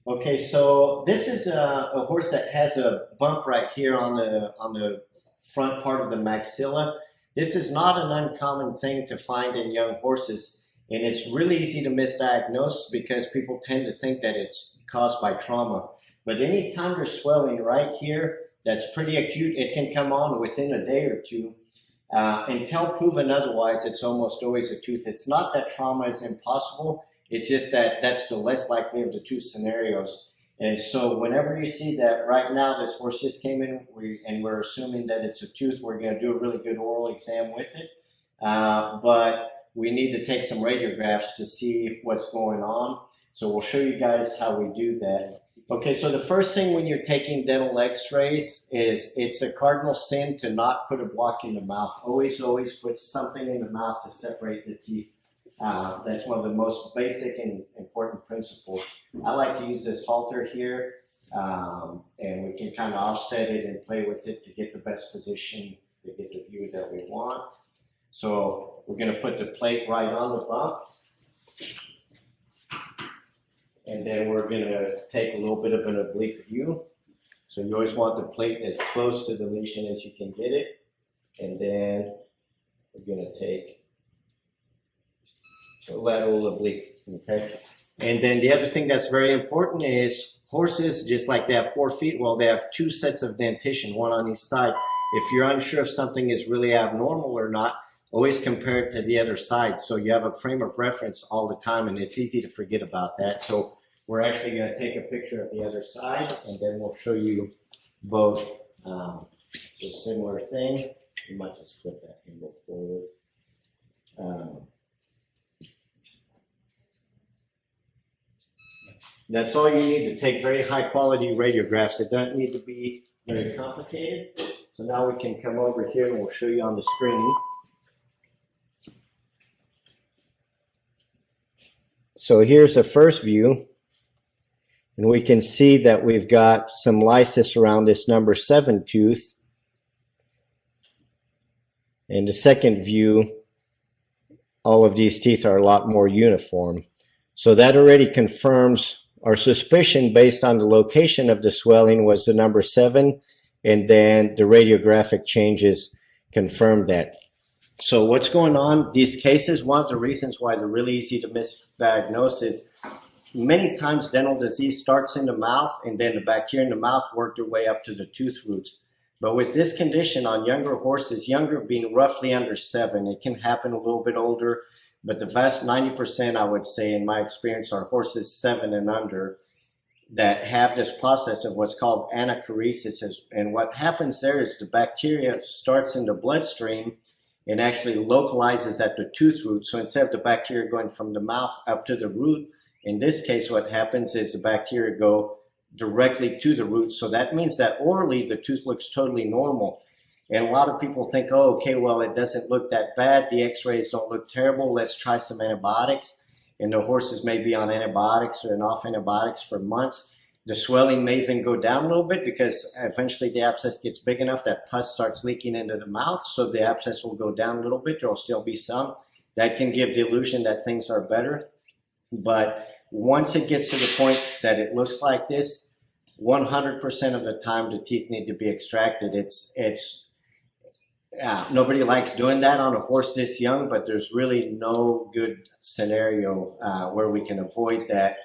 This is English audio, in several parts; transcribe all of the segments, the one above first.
Okay, so this is a horse that has a bump right here on the front part of the maxilla. This is not an uncommon thing to find in young horses, and it's really easy to misdiagnose because people tend to think that it's caused by trauma. But anytime there's swelling right here, that's pretty acute. It can come on within a day or two. Until proven otherwise, it's almost always a tooth. It's not that trauma is impossible. It's just that that's the less likely of the two scenarios. And so whenever you see that right now, this horse just came in and we're assuming that it's a tooth, we're going to do a really good oral exam with it. But we need to take some radiographs to see what's going on. So we'll show you guys how we do that. Okay, so the first thing when you're taking dental x-rays is it's a cardinal sin to not put a block in the mouth. Always put something in the mouth to separate the teeth. That's one of the most basic and important principles. I like to use this halter here, and we can kind of offset it and play with it to get the best position, to get the view that we want. So we're going to put the plate right on the bump. And then we're going to take a little bit of an oblique view. So you always want the plate as close to the lesion as you can get it. And then we're going to take a lateral oblique, okay? And then the other thing that's very important is horses, just like they have 4 feet, well, they have 2 sets of dentition, one on each side. If you're unsure if something is really abnormal or not, always compare it to the other side. So you have a frame of reference all the time, and it's easy to forget about that. So we're actually going to take a picture of the other side, and then we'll show you both a similar thing. You might just flip that handle forward. That's all you need to take very high quality radiographs. They don't need to be very complicated. So now we can come over here and we'll show you on the screen. So here's the first view. And we can see that we've got some lysis around this number 7 tooth. In the second view, all of these teeth are a lot more uniform. So that already confirms our suspicion based on the location of the swelling was the number 7, and then the radiographic changes confirmed that. So what's going on? These cases, one of the reasons why they're really easy to misdiagnose is many times dental disease starts in the mouth, and then the bacteria in the mouth work their way up to the tooth roots. But with this condition on younger horses, younger being roughly under 7, it can happen a little bit older, but the vast 90%, I would say, in my experience, are horses 7 and under that have this process of what's called anachoresis. And what happens there is the bacteria starts in the bloodstream and actually localizes at the tooth root. So instead of the bacteria going from the mouth up to the root, in this case, what happens is the bacteria go directly to the root. So that means that orally, the tooth looks totally normal. And a lot of people think, oh, okay, well, it doesn't look that bad. The x-rays don't look terrible. Let's try some antibiotics. And the horses may be on antibiotics or off antibiotics for months. The swelling may even go down a little bit because eventually the abscess gets big enough that pus starts leaking into the mouth. So the abscess will go down a little bit. There will still be some. That can give the illusion that things are better. But once it gets to the point that it looks like this, 100% of the time the teeth need to be extracted. Nobody likes doing that on a horse this young, but there's really no good scenario where we can avoid that.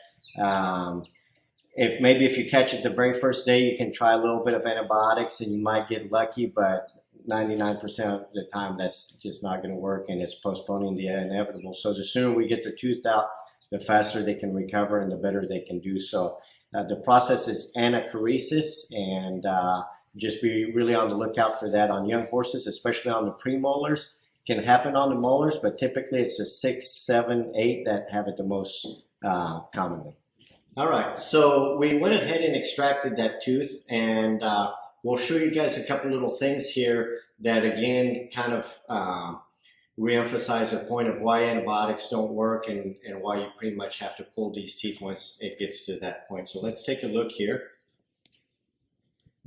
If you catch it the very first day, you can try a little bit of antibiotics and you might get lucky, but 99% of the time that's just not going to work, and it's postponing the inevitable. So the sooner we get the tooth out, the faster they can recover and the better they can do so. The process is anachoresis, and just be really on the lookout for that on young horses, especially on the premolars. It can happen on the molars, but typically it's the 6, 7, 8 that have it the most commonly. All right, so we went ahead and extracted that tooth, and we'll show you guys a couple little things here that, again, kind of re-emphasize the point of why antibiotics don't work and why you pretty much have to pull these teeth once it gets to that point. So let's take a look here.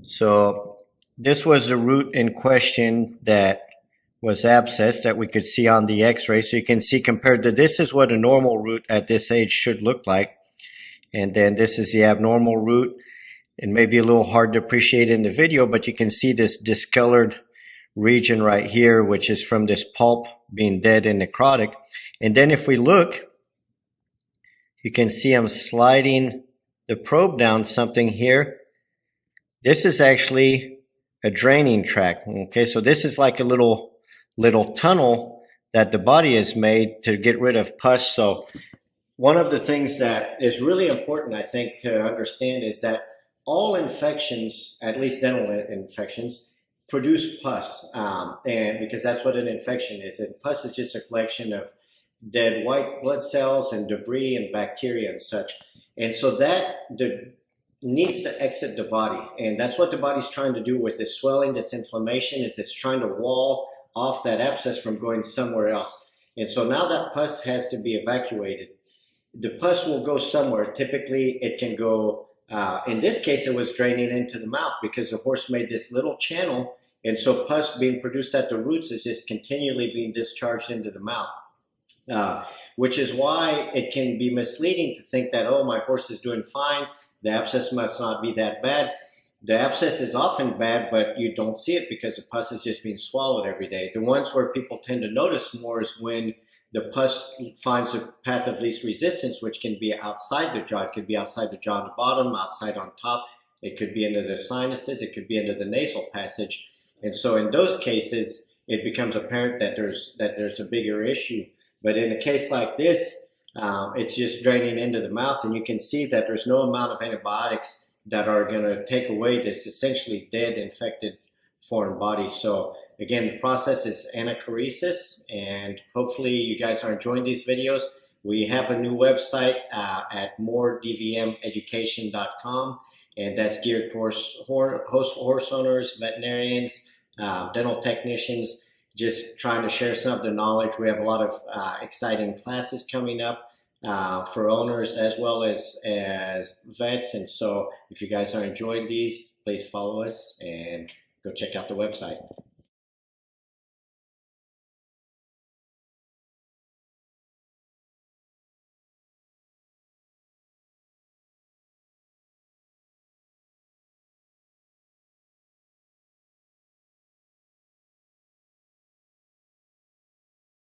So this was the root in question that was abscessed that we could see on the x-ray. So you can see compared to this is what a normal root at this age should look like. And then this is the abnormal root. It may be a little hard to appreciate in the video, but you can see this discolored region right here, which is from this pulp being dead and necrotic. And then if we look, you can see I'm sliding the probe down something here. This is actually a draining tract. Okay, so this is like a little tunnel that the body has made to get rid of pus. So one of the things that is really important, I think, to understand is that all infections, at least dental infections, produce pus, and because that's what an infection is. And pus is just a collection of dead white blood cells and debris and bacteria and such. And so that needs to exit the body. And that's what the body's trying to do with this swelling, this inflammation, is it's trying to wall off that abscess from going somewhere else. And so now that pus has to be evacuated. The pus will go somewhere. Typically, it can go, in this case, it was draining into the mouth because the horse made this little channel. And so pus being produced at the roots is just continually being discharged into the mouth. Which is why it can be misleading to think that, oh, my horse is doing fine, the abscess must not be that bad. The abscess is often bad, but you don't see it because the pus is just being swallowed every day. The ones where people tend to notice more is when the pus finds a path of least resistance, which can be outside the jaw. It could be outside the jaw on the bottom, outside on top. It could be into the sinuses. It could be into the nasal passage. And so in those cases, it becomes apparent that there's a bigger issue. But in a case like this, it's just draining into the mouth, and you can see that there's no amount of antibiotics that are going to take away this essentially dead, infected foreign body. So again, the process is anachrosis, and hopefully you guys are enjoying these videos. We have a new website at moredvmeducation.com, and that's geared towards horse owners, veterinarians, dental technicians, just trying to share some of the knowledge. We have a lot of exciting classes coming up for owners as well as vets. And so if you guys are enjoying these, please follow us and go check out the website.